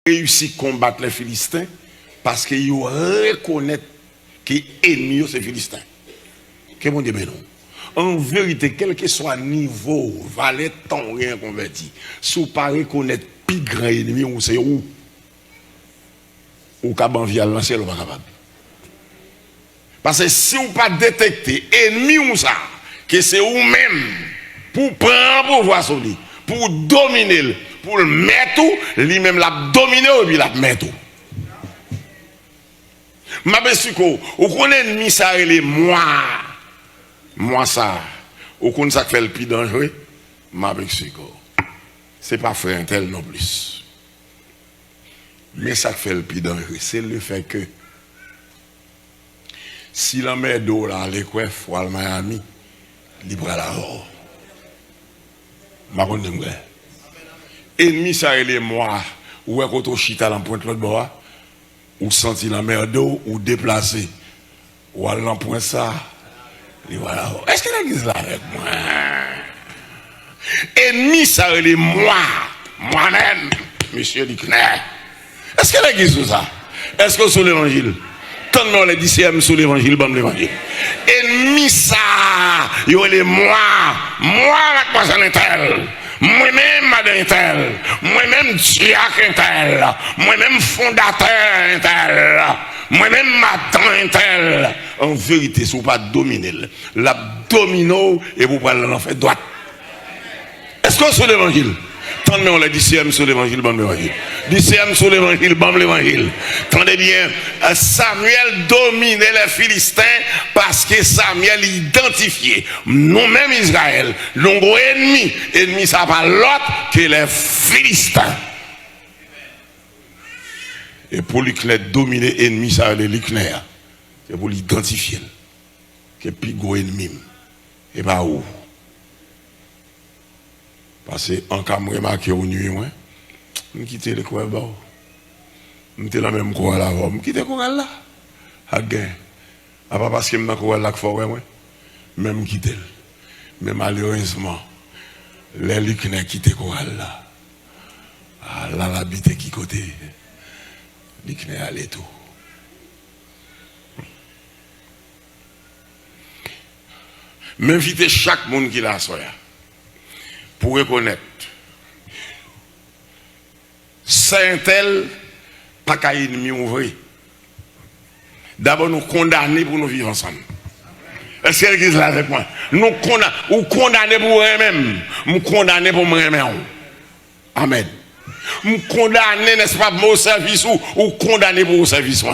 réussi à combattre les Philistins parce qu'ils reconnaissent que l'ennemi c'est les Philistins. Que mon Dieu ben non. En vérité, quel que soit le niveau, valet, temps, rien converti, si vous ne reconnaissez pas le plus grand ennemi, on sait où. Ou cap en vial lancer, on pas capable. Parce que si vous pas détecter ennemi ou ça, que c'est vous-même pour prendre pouvoir sur lui, pour dominer, pour le mettre tout, lui-même l'a dominer ou puis l'a mettre tout. Ma besiko, ou connaît ennemi ça et les moi ça, ou connaît ça fait le plus dangereux, ma besiko. C'est pas frère tel non plus. Mais ça fait le plus dangereux, c'est le fait que si la mer d'eau là, l'équerre, faut aller à Miami, libre à la mort. Ma bonne ennemi ça et les moi, ou est quand on chita dans pointe l'autre bois, ou senti la mer d'eau, ou déplacé, ou aller dans point ça, libre à la mort. Est-ce que l'église là avec moi? Ennemi ça et les moi-même, monsieur Dicner. Est-ce que l'église ça? Est-ce que c'est l'évangile? Tant les disciples sur l'évangile, bon l'évangile. Ennemi ça, yo les moi mademoiselle tel, moi-même madame tel, moi-même diacre tel, moi-même fondateur tel, moi-même madame tel. En vérité, si vous pas dominer, l'abdomino et vous parlez en fait droite. Est-ce que c'est l'évangile? Tant on les disciples sur l'évangile, bon l'évangile. Disciples sur l'évangile, bon l'évangile. Tendez bien, Samuel dominait les Philistins parce que Samuel identifiait nous-mêmes Israël, nos ennemis. Ennemi, ça pas l'autre que les Philistins. Et pour lui dominer ennemi, ça les Licner. C'est pour l'identifier. Que plus gros ennemi. Et pas où? Parce que en cas de remarquer au nuit, je quitte le coin là. Je suis dans le même coin là. Je quitte le coin là. À gain. Pas parce que je suis dans le coin là qu'il faut même quitter. Mais malheureusement, les Lucnes quittent le coin là. Là, l'habité qui côté. Lucnes allait tout. M'inviter chaque monde qui l'a soya. Pour reconnaître Saint-Tel pas qu'à ennemi ouvrir. D'abord nous condamner pour nous vivre ensemble. Est-ce que l'église là avec moi? Nous condamner pour eux-mêmes, nous condamner pour moi-même. Amen. Nous condamner, n'est-ce pas, pour mon service ou condamner pour mon service.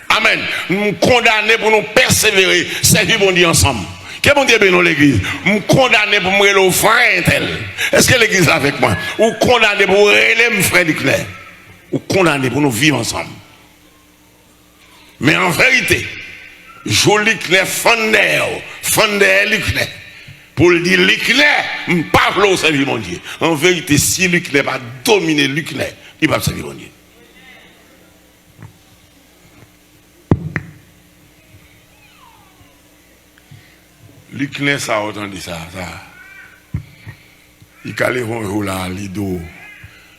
Amen. Nous condamner pour nous persévérer, servir bon Dieu ensemble. Que bon Dieu bénisse l'église. Nous condamner pour me le frère tel. Est-ce que l'église est avec moi? Ou condamner pour me frère du clair. Ou condamner pour nous vivre ensemble. Mais en vérité, joli clair fondé Licner. Pour le dire Licner, je ne parle pas au service mon Dieu. En vérité, si Licner va dominer Licner, il va servir mon Dieu. Licner, ça a entendu ça. Il a levé un jour là, lido.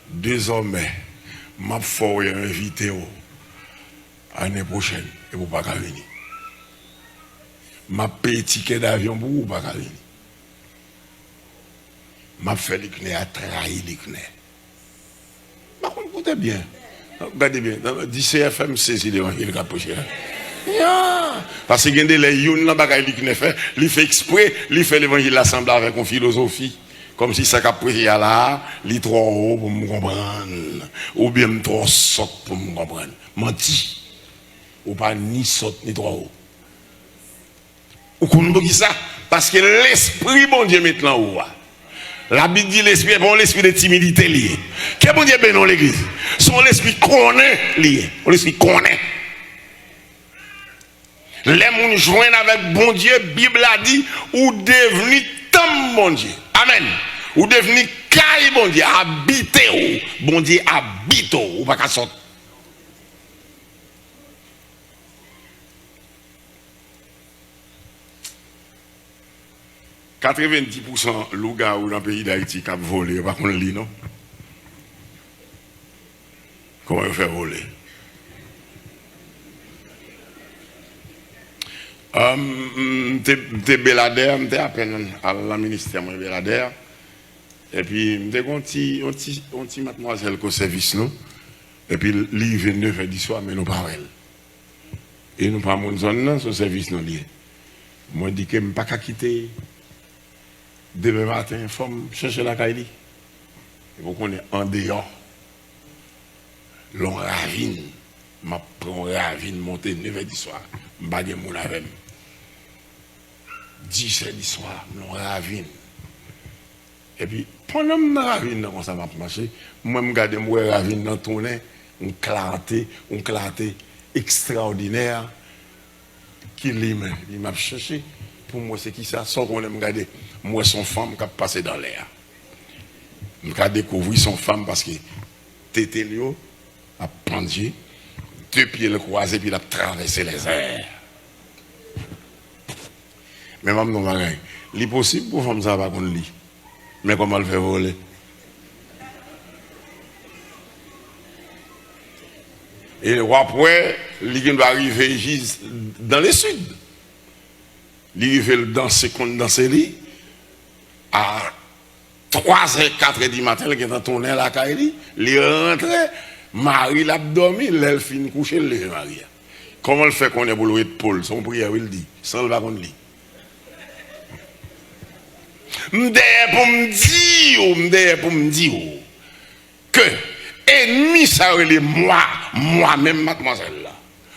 Désormais, m'a fait inviter l'année prochaine et vous ne pouvez pas venir. M'a payé ticket d'avion pour vous ne pouvez pas venir. M'a fait Licner à trahir Licner. Par contre, écoutez bien. Regardez bien. Dit CFM, c'est l'évangile qui a prêché. Parce que les youn là bagaille qui fait, il fait exprès, il fait l'évangile l'assemblée avec une philosophie comme si ça caprait là, il trop haut pour me comprendre ou bien trop sot pour me comprendre. Menti. Ou pas ni sot ni trop haut. Ou qu'on ça parce que l'esprit bon Dieu maintenant haut. La Bible dit l'esprit est bon, l'esprit de timidité lié. Que bon Dieu bénisse l'église. Son l'esprit connaît lié. L'esprit connaît. Les gens joignent avec bon Dieu, Bible a dit, ou devenir tam bon Dieu. Amen. Ou devenir caille bon Dieu, habiter ou. Bon Dieu habite ou pas qu'à sortir. « 90% de loups dans le pays d'Haïti qui ont volé, par contre, non? Comment il fait voler? M'te Belader, m'te à peine à la ministère moi Belader. Et puis m'te on mademoiselle au service nous. Et puis li 29 et 10 soir mais nous pas elle. Et nous pas mon zone là, ce service nous lié. Moi dis que m'pas qu'à quitter demain matin, faut chercher la caille. Et vous connaissez en dehors. L'on ravine, m'a prend ravine monter 9h du soir, m'bagé mon avec 10h du soir, l'on ravine. Et puis pendant que ravine comme ça m'a marché, moi me garder moi ravine dans tourner, on clarté extraordinaire qui il m'a cherché pour moi c'est qui ça sans qu'on me garder moi son femme qui a passé dans l'air. Je découvrir son femme parce que Tétélio a pendu, 2 pieds le croisé, puis il a traversé les airs. Mais même non, il est possible pour femme ça pas qu'on lit. Mais comment le faire voler? Et après, il doit arriver dans le sud. Il va danser contre danser lui à 3h, 4h du matin, il est tourné la caille, il rentre, Marie l'a dormi, elle finit coucher, le Marie. Comment le fait qu'on est pour le Paul? Son prière, il dit, sans le bagon lit. M'dère pour me dire que ennemi ça relève moi-même mademoiselle là,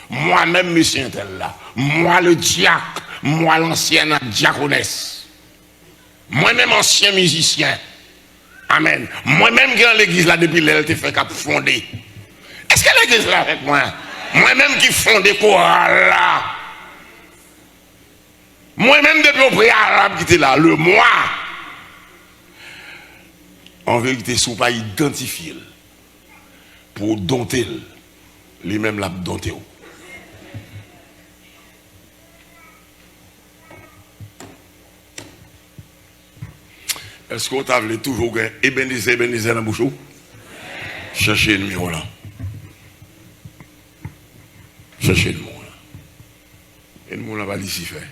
moi-même monsieur tel là, moi le diacre, moi l'ancienne diaconesse, moi-même ancien musicien. Amen. Moi-même qui dans l'église là depuis l'elle te fait cap fondé. Est-ce que l'église là avec moi? Moi-même qui fondé chorale là. Moi-même depuis au préalable qui était là, le moi. En vérité, si vous pas identifié pour dompter, lui-même l'a dompté. Est-ce qu'on t'a toujours gagné Ebenezer dans la bouche? Cherchez le numéro là. Cherchez le mot là. Et le mot là va d'ici faire.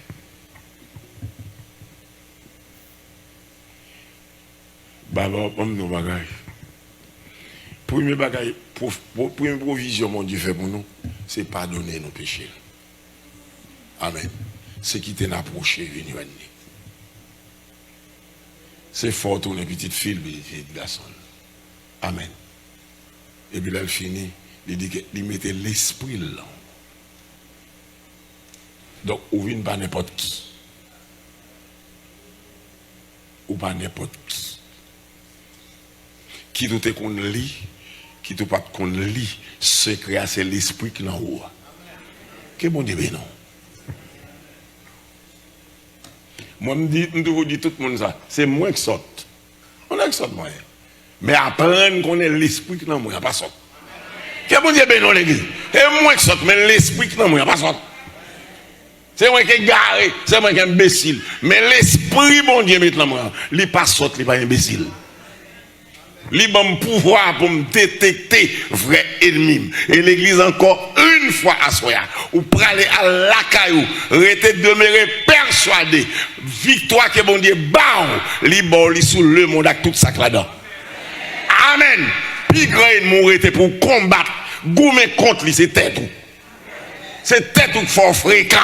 Baba, on nous bagaille. Premier bagaille, première provision, mon Dieu fait pour nous, c'est pardonner nos péchés. Amen. C'est quitter l'approcher, venir. C'est fort tourner petite fille, petite garçon. Amen. Et puis là, elle finit, il dit qu'il mettait l'esprit là. Donc, ou vient pas n'importe qui. Ou pas n'importe qui. Qui tout est qu'on lit, qui tout pas qu'on lit, secret, c'est l'esprit qui est en haut. Que bon Dieu, non. Moi, je vous dis tout le monde ça, c'est moi qui saute. On a qui saute, moi. Mais apprendre qu'on est l'esprit qui est en moi, il n'y a pas saute. Que bon Dieu, non, l'église. C'est moi qui saute, mais l'esprit qui est en moi, il n'y a pas saute. C'est moi qui est garé, c'est moi qui est imbécile. Mais l'esprit, bon Dieu, met en moi, il n'est pas saute, il n'est pas imbécile. Il a un pouvoir pour me détecter vrai ennemi. Et l'église encore une fois à soi, ou pour aller à la caillou, rester demeurer persuadé, victoire que bon Dieu bat, il sous le monde avec tout ça là-dedans. Amen. Puis grand ennemi était pour combattre, goumer contre lui, c'est tête. C'est tête qu'il faut fréquent,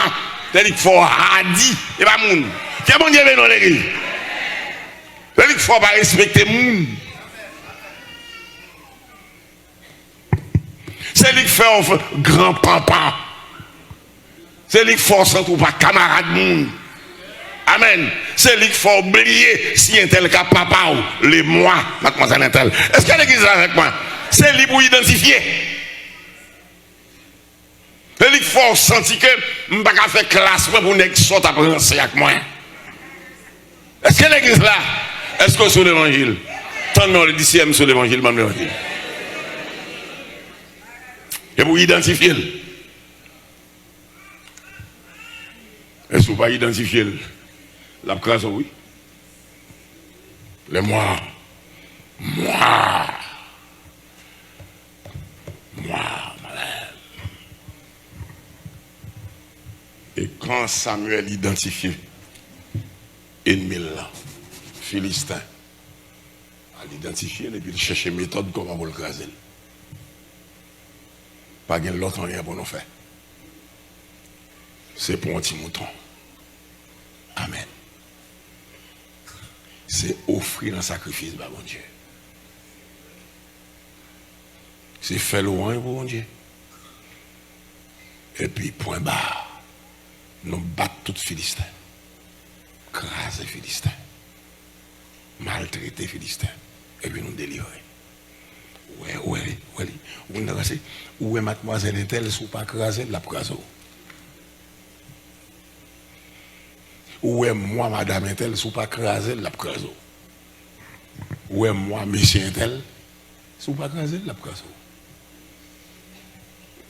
c'est-à-dire qu'il faut hardi, et pas moun. Que bon Dieu veut dans l'église. C'est-à-dire qu'il faut pas respecter moun. C'est lui qui fait un grand papa. C'est lui qui force ou pas camarade moun. Amen. C'est lui qui faut oublier si un tel cas papa ou les moi, mademoiselle un tel. Est-ce que l'église est avec moi? C'est lui pour identifier. C'est lui qui faut sentir que je ne peux pas faire classe pour ne sorte à penser avec moi. Est-ce que l'église là? Est-ce que sur l'évangile? Tant de le disciple sur l'évangile, même l'évangile. Et pour identifier. Est-ce que vous ne pouvez pas identifier la classe, oui? Les moi. Et quand Samuel identifie ennemi là, Philistin, il identifie et puis il cherche une méthode comment pour le craser. Pas de l'autre rien pour nous faire. C'est pour un petit mouton. Amen. C'est offrir un sacrifice à mon Dieu. C'est faire loin pour mon Dieu. Et puis, point barre, nous battons tous les Philistins. Craser Philistins. Maltraiter Philistins. Et puis nous délivrer. Où est mademoiselle Intel, si vous pas craser, la craser. Où est moi, madame Intel, si vous pas craser, la craser. Où est moi, monsieur Intel, si vous pas craser, la craser.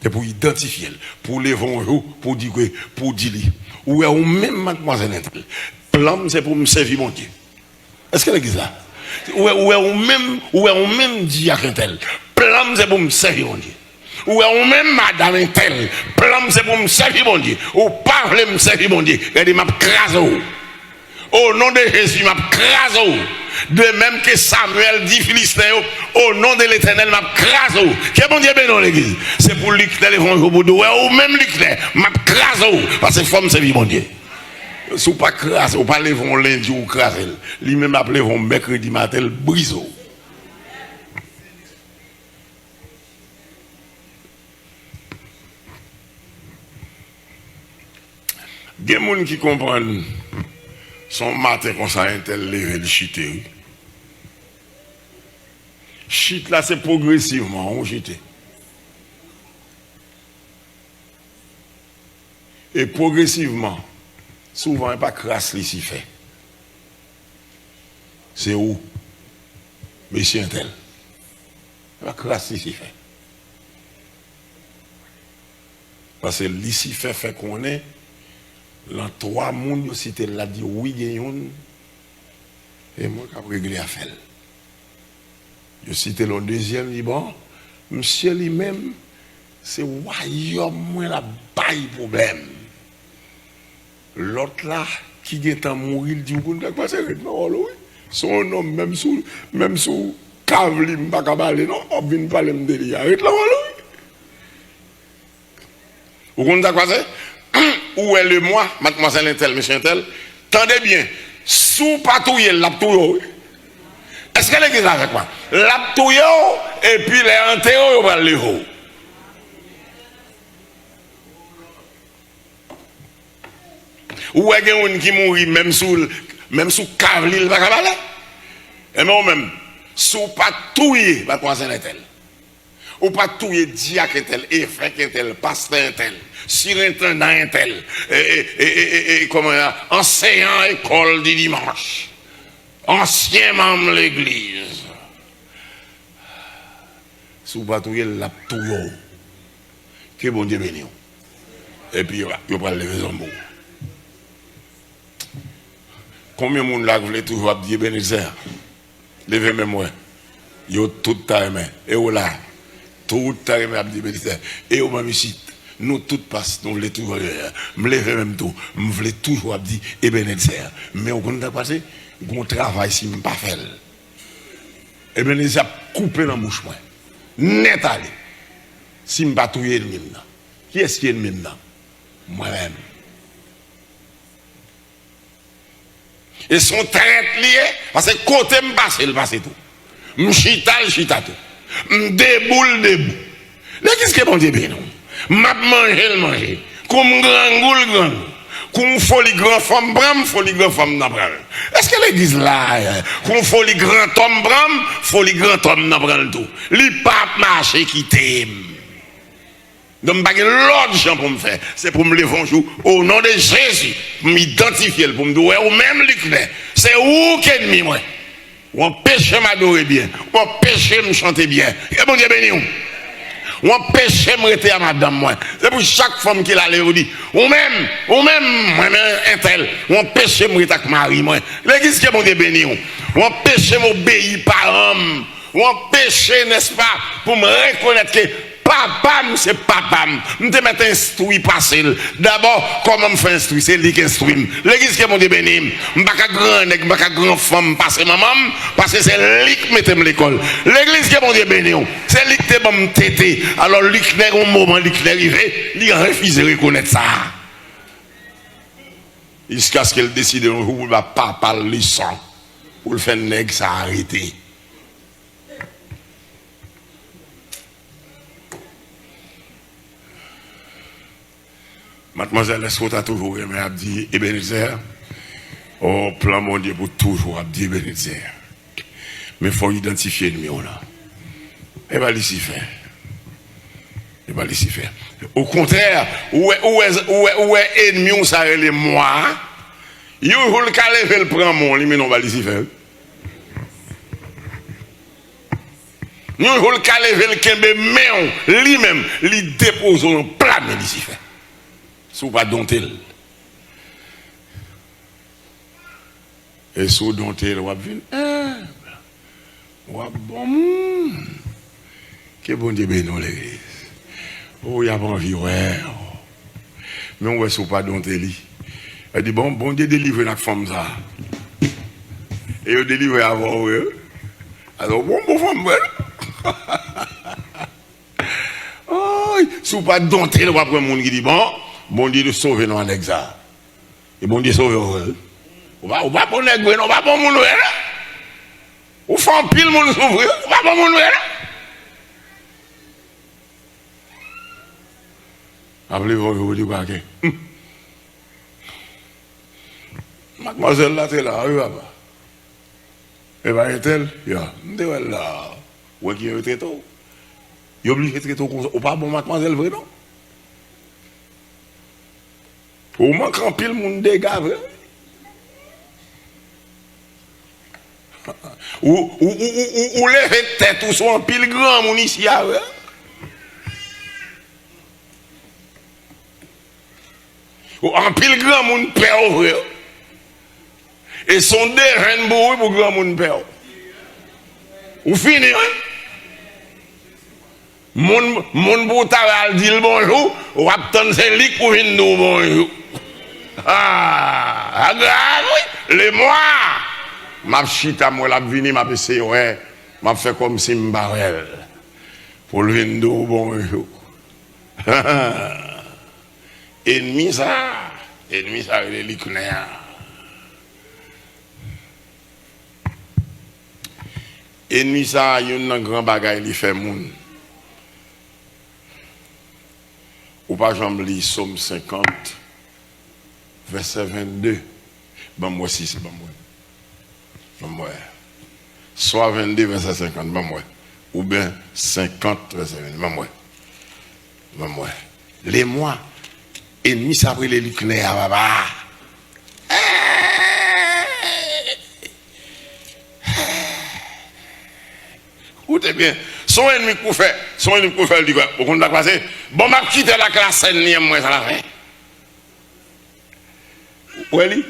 C'est pour identifier, pour les vendre, pour dire, où est même mademoiselle Intel. Plan, c'est pour me servir mon Dieu. Est-ce qu'elle est là? Où est même diacre Intel. Plan, c'est pour me servir mon Dieu. Ou est même madame Intel. Plan, c'est pour me servir mon Dieu. Ou parler me servir mon Dieu. Elle m'a crasé. Au nom de Jésus, m'a crasé. De même que Samuel dit Philistin, au nom de l'Éternel, m'a crasé. Que bon Dieu bénisse l'église. C'est pour lui que l'évangile pour nous. Ou même lui que m'a crasé. Parce que femme servir mon Dieu. Si vous ne pas craser, vous ne pas lever lundi ou craser. Lui-même appelé mercredi matin, briseau. Il y a des gens qui comprennent son matin comme ça, un tel levé le chiter. Chite là, c'est progressivement, on chite. Et progressivement, souvent, il n'y a pas crasse ici fait. C'est où? Monsieur Intel. Il n'y a pas crasse ici fait. Parce que l'ici fait qu'on est, dans 3 mondes, si tu l'as dit oui, gagnons, et moi, je vais régler à faire. Je cite le deuxième, dit bon, monsieur lui-même, c'est royaume, moi, la baille problème. L'autre là, qui est en mourir, il dit, vous ne pas c'est non, oui. Son homme, même sous cave, il ne va pas parler, non, on vient parler de lui. Arrête là, oui. Vous comprenez quoi c'est? Où est le moi, mademoiselle Intel, monsieur Intel? Tendez bien, sous patouille, l'aptouille. Est-ce qu'elle est avec moi? L'aptouille, et puis les enterrés, on va le haut. Ou est-ce qu'il y a quelqu'un qui mourit même sous cave, il va pas aller? Et moi-même, sous patouille, mademoiselle Intel. Ou pas tout est diacre tel, évêque tel, pasteur tel, surintendant tel, comment enseignant école du dimanche, ancien membre de l'église. Sous pas tout est la tout que bon Dieu bénisse. Et puis il va lever son mot. Combien de monde là voulait toujours dire bénédiction? Levez même moi. Yo tout ta main et là. Tout à l'heure, et au même ici, nous toutes passent, nous voulons toujours, me lever même tout, me voulons toujours dire, et bénédiction. Mais au compte de passer, mon travail, si je ne pas faire. Et bénédiction a coupé dans la bouche, moi. Net allé. Si je ne pas tout le monde. Qui est-ce qui est le monde? Moi-même. Et son traite lié, parce que côté me passe, il passe tout. Je chita tout. Déboule. Mais qu'est-ce que bon Dieu béni? M'a manger. Comme grand. Comme folie grand femme bram, folie grand femme n'abral. Est-ce que l'église là, comme folie grand homme bram, folie grand homme n'abral tout. Li pas marcher qui t'aime. Donc pas l'autre gens pour me faire, c'est pour me lever un jour au nom de Jésus, m'identifier pour me dire ou même l'éclair. C'est où qu'ennemi moi. Ou empêche m'adorer bien, ou empêche me chanter bien. Et bon Dieu béni. Ou empêche me rester à madame moi. C'est pour chaque femme qui l'a l'air dit. Ou même, moi-même, un tel. Ou empêche me rester avec Marie moi. L'église qui est bon Dieu béni. Ou empêche m'obéir par homme. Ou empêche, n'est-ce pas, pour me reconnaître que Papa, c'est papa. Je te mets instruit passer. D'abord, comment me faire instruire? C'est lui qui instruit. L'église qui est mon Dieu béni. Je ne suis pas grand, je ne suis pas grand femme passer maman, parce que c'est lui qui met l'école. L'église qui est mon Dieu béni. C'est lui qui m'a tété. Alors, lui qui est au moment, lui qui est arrivé, il a refusé de reconnaître ça. Jusqu'à ce qu'elle décide un jour, il ne va pas parler sans. Pour le faire nègre, ça a arrêté. Mademoiselle, est-ce qu'on t'a toujours aimé Abdi Ebenezer? Oh, plan mon Dieu pour toujours Abdi Ebenezer. Mais il faut identifier le mieux là. Et va laisser faire. Et va laisser faire. Au contraire, où est ennemi, ça est moi. Il faut le caler, le prendre mon, mais non, va laisser faire. Il faut le caler, le kembe, mais lui-même, il dépose en plat, mais laisser faire. Sous pas dontel. Et sous dontel, on va venir. Bon monde. Que bon Dieu bénisse l'église. Oh, il y a pas envie, ouais. Mais on va sous pas dontel. Elle dit, bon Dieu délivre la femme ça. Et il délivre avant, ouais. Alors, bon femme, ouais. Oh, sous pas dontel, on va prendre un monde qui dit, bon Dieu de sauver nous en exil. Et bon Dieu sauver nous. On va pas pour nègre, on va pas pour nous. On fait un pile mon sauver, on va pas pour nous. Appelez-vous, vous dites quoi? Mademoiselle là, t'es là, oui, papa. Et va est-elle? Ya, m'te là. Où qui est très tôt? Il obligé de très tôt comme ça. Ou pas bon mademoiselle vrai non? Ou manque en pile mon dégât vrai? Ou lever tête ou soit en pile grand mon ici vrai? Ou en pile grand mon père vrai? Et son dérain pour grand mon père. Ou fini hein? Mon boutaral dit le bonjour, ou attendre c'est lui pour venir nous bonjour. Ah, grave, oui. Les mois, ma chita, moi, la vini, ma pc, ouais, m'a fait comme si m'barrel. Pour le venir nous bonjour. Ennemi ça, il est l'icnéa. Ennemi ça, il y a un grand bagage, il fait moun. Ou pas j'en lis Somme 50, verset 22. Ben moi si c'est ben moi. Ben moi. Soit 22, verset 50, ben moi. Ou bien 50, verset 22, ben moi. Ben moi. Les mois, ennemis ça brûle les lucnés à baba. Écoutez bien, son ennemi pour faire, il dit quoi? Au compte de la classe, bon, m'a quitté la classe, moi, ça la fait. Oui,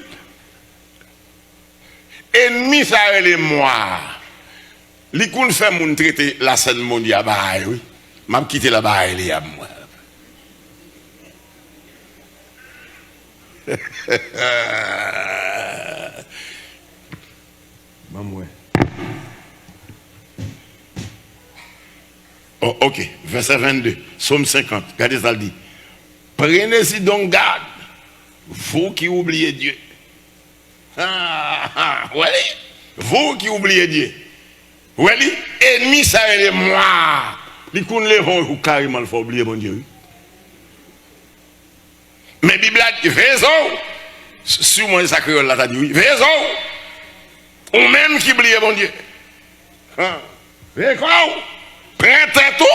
ennemi, ça est moi. Li qu'on fait mon traiter la scène mondiale, bah, oui. M'a quitté la bas, il y a moi. Maman. Oh, ok, verset 22, Somme 50, regardez ça le dit. Prenez-y donc garde, vous qui oubliez Dieu. Oui, vous qui oubliez Dieu. Oui, ennemi ça est moi. Les coups ne vont carrément il faut oublier mon Dieu. Mais Bible a dit, raison. Sur moi, ça créole là, t'as dit oui, raison. Ou même qui oublie mon Dieu. Raison. Prêtez tout.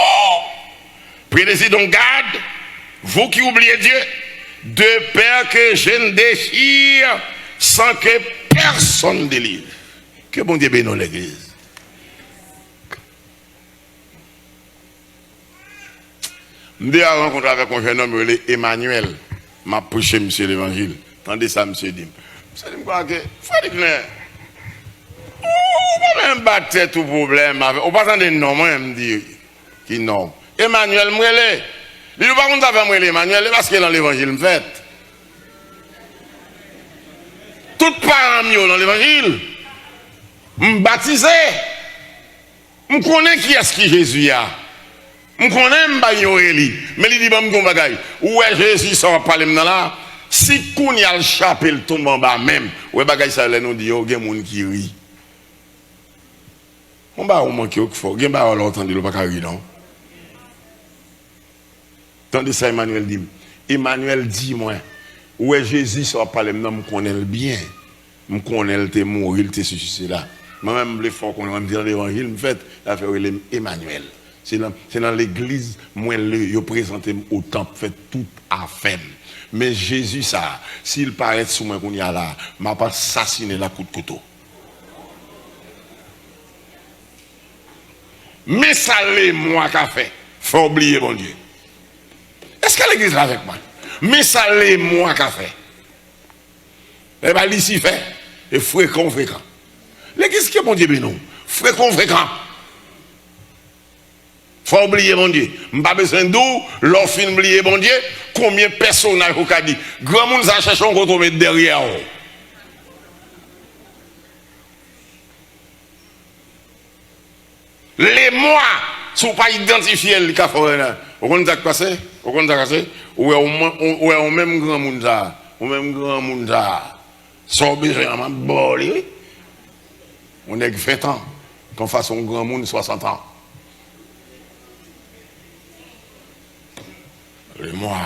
Prenez-y donc garde, vous qui oubliez Dieu, de peur que je ne déchire sans que personne délivre. Que bon Dieu bénisse l'église. Je suis rencontré avec un jeune homme, Emmanuel. M'a prêché monsieur l'évangile. Tendez ça, monsieur Dim. Monsieur Dim, quoi que, frère Digner, on va même battre tout problème. On va pas attendre non, moi, je me dis, qui non. Emmanuel Mwele. Il ne pas qu'on Mwele Emmanuel parce que dans l'évangile me fait. Tout parents dans l'évangile. Me baptisé. Je connais qui est-ce qui Jésus a. Je connais Mbayoeli. Mais il dit bon me bagaille. Où est Jésus sort parler maintenant là? Si qu'on y a le chapelle tombe en bas même, ouais bagaille ça nous dit yo gen moun qui rit. On va au manquer au fort. Gen ba on entendre le pas ka ri non. Tandis ça Emmanuel dit. Emmanuel dit moi, où est Jésus sort parler maintenant me connaît bien. Me connaît le te mourir, il te suscité là. Moi-même, le fort qu'on va me dire l'évangile, me fait, l'affaire Emmanuel. C'est dans l'église, moi, je présente au temple, fait tout à fait. Mais Jésus, ça, s'il paraît sous moi qu'on y a là, m'a pas assassiné la coup de couteau. Mais ça l'est moi qu'a fait. Faut oublier, mon Dieu. Est-ce que l'église là avec moi? Mais ça l'est moi qu'a fait. Eh bien, ici fait, et fréquent. L'église qui est mon Dieu, mais non. Fréquent. Faut oublier mon Dieu. M'pas besoin d'où, l'on fin oublier mon Dieu, combien de personnages vous avez dit. Grand monde ça cherche qu'on te mettre derrière. Les mois, sont pas identifiés le café. Vous comprenez ce qui passe? Vous comprenez ce qui passe? Ou est même grand monde ça. Ou même grand monde ça. Sans besoin de boli. On est 20 ans. Qu'on fasse un grand monde 60 ans. Et moi,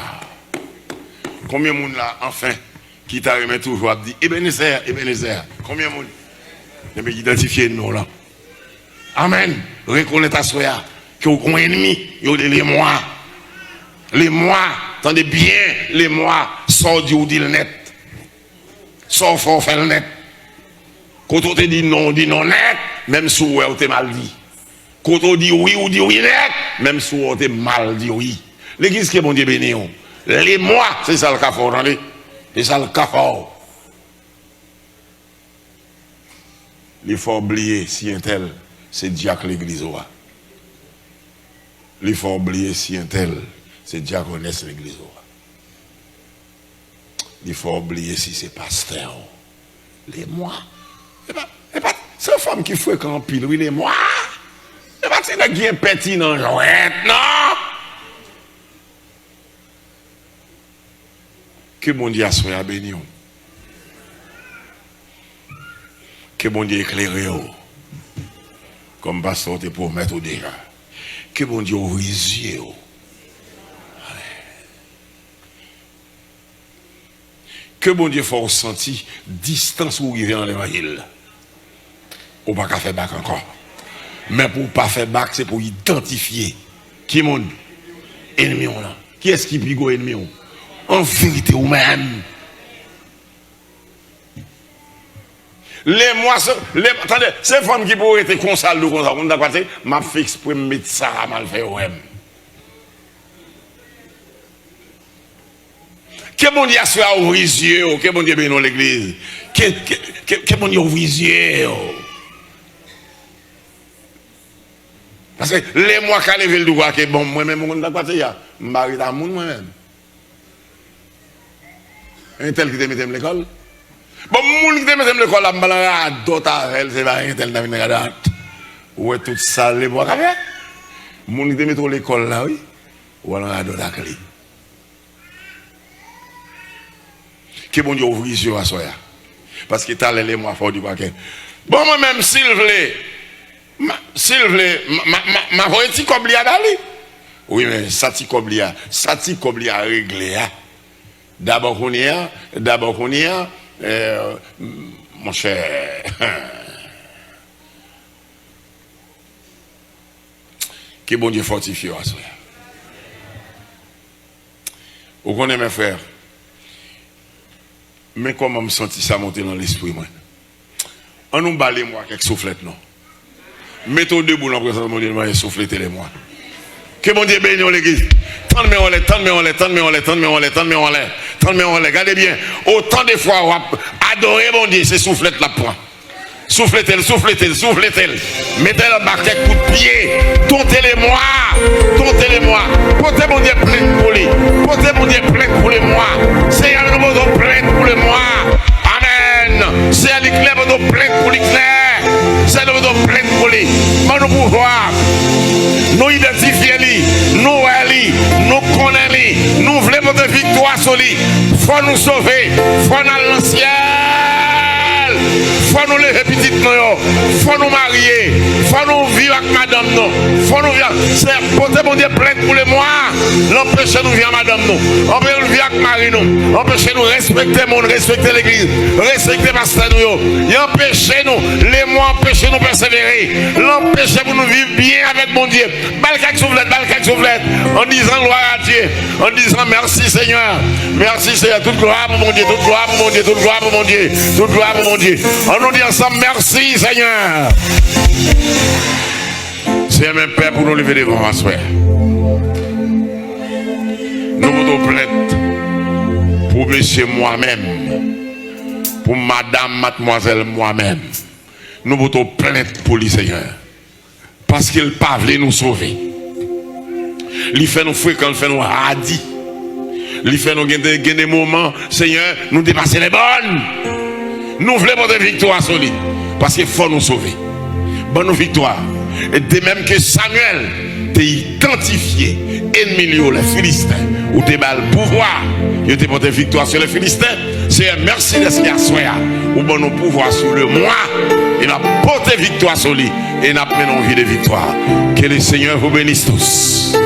combien de monde là, enfin, qui t'a remis toujours, dit Ebenezer, combien de monde? Il m'a identifié nous là. Amen. Reconnaître à soi que vous avez un ennemi, vous avez les mois. Les mois, attendez bien, les mois, sort du dit le net. Sort fort, fait le net. Quand on te dit non net, même si on te mal dit. Quand on dit oui, ou dit oui net, même si on te mal dit oui. L'église qui est bon Dieu béni. Les mois, c'est ça le cafard, attendez. C'est ça le cafard. Il faut oublier si un tel, c'est diacre l'église. Il faut oublier si un tel, c'est diaconesse l'église. Il faut oublier si c'est pasteur. Les mois. C'est une femme qui fréquente pile, oui, les mois. C'est pas c'est qui est petit dans le non. Que bon Dieu soit béni. Que bon Dieu éclaire. Comme pasteur te promettre déjà. Que bon Dieu ouvre les yeux. Que bon Dieu faut sentir distance où il vient dans l'évangile. Ou pas qu'à faire bac encore. Mais pour pas faire bac, c'est pour identifier qui est mon ennemi là. Qui est-ce qui pigo ennemi? En vérité ou même. Les mois, attendez, ces femmes qui pourraient être consales de comme ça, on a fait, m'a fait exprès mettre ça à mal faire ou même. Que bon Dieu soit ouvrir les yeux, que bon Dieu bénisse l'église. Que bon Dieu ouvre les yeux. Parce que les mois qu'à lever le droit, que bon, moi-même, on a pas fait, je m'arrête à mon moi-même. Un tel qui te mette à l'école. Bon, moun qui te mette à l'école, là, m'balanga d'autres, elle, c'est pas un tel qui te mette. Ouais, tout ça, les bois, qu'à moun qui te mette à l'école, là, oui. Ou alors, à d'autres clés. Que bon Dieu ouvre les yeux à soi. Parce que t'as les mois fort du paquet. Bon, moi-même, s'il vous plaît, ma voix est-il coblia d'aller? Oui, mais ça t'y coblia réglé. D'abord qu'on y a, mon cher. Que bon Dieu fortifie à soi. Vous connaissez mes frères? Mais comment me sentis ça monter dans l'esprit, moi? On nous balait, moi, quelques soufflettes, non? Mettons debout dans la présence de mon Dieu, et souffletez-les-moi. Que mon Dieu bénisse l'église. Tendez-moi en l'air. Regardez bien. Autant de fois, on adorer mon Dieu, ces soufflettes là, point. Soufflez-elle. Mettez-le en barquette coup de pied. Tontez-les-moi. Portez mon Dieu plainte pour lui. Portez mon Dieu plainte pour les mois. Seigneur, nous avons plainte pour les mois. Amen. C'est à l'éclair, nous avons plainte pour l'éclair. C'est nous avons plainte pour lui. Mais nous pouvoir nous identifier lui, nous aller, nous connaître lui, nous voulons votre victoire sur lui. Faut nous sauver, faut nous aller dans le ciel. Faut nous lever petite nous, faut nous marier, faut nous vivre avec madame nous, faut nous vivre. C'est porter mon Dieu plainte pour les mois, l'empêcher nous vivre madame nous, empêcher nous vivre avec Marie nous, empêcher nous respecter le monde, respecter l'église, respecter pasteur nous, et empêcher nous, les mois empêcher nous persévérer, l'empêcher pour nous vivre bien avec mon Dieu. Balcac soufflette, en disant gloire à Dieu, en disant merci Seigneur, toute gloire pour mon Dieu, toute gloire pour mon Dieu, toute gloire pour mon Dieu, toute gloire pour mon Dieu. On nous dit ensemble, merci Seigneur. C'est un même Père pour nous lever devant ma soeur. Nous vous plainte pour monsieur moi-même, pour madame, mademoiselle moi-même. Nous vous plainte pour lui Seigneur. Parce qu'il n'a pas voulu nous sauver. Il fait nous fréquents, il fait nous radis. Il fait nous gagner des moments, Seigneur, nous dépasser les bonnes. Nous voulons porter victoire sur lui. Parce qu'il faut nous sauver. Bonne victoire. Et de même que Samuel t'a identifié ennemi les Philistins, ou t'es bas le pouvoir, il t'a porté victoire sur les Philistins. C'est un merci de ce qu'il y a soya, ou bon nous pouvoir sur le moi, il a porté victoire sur lui, et il a mené une vie de victoire. Que le Seigneur vous bénisse tous.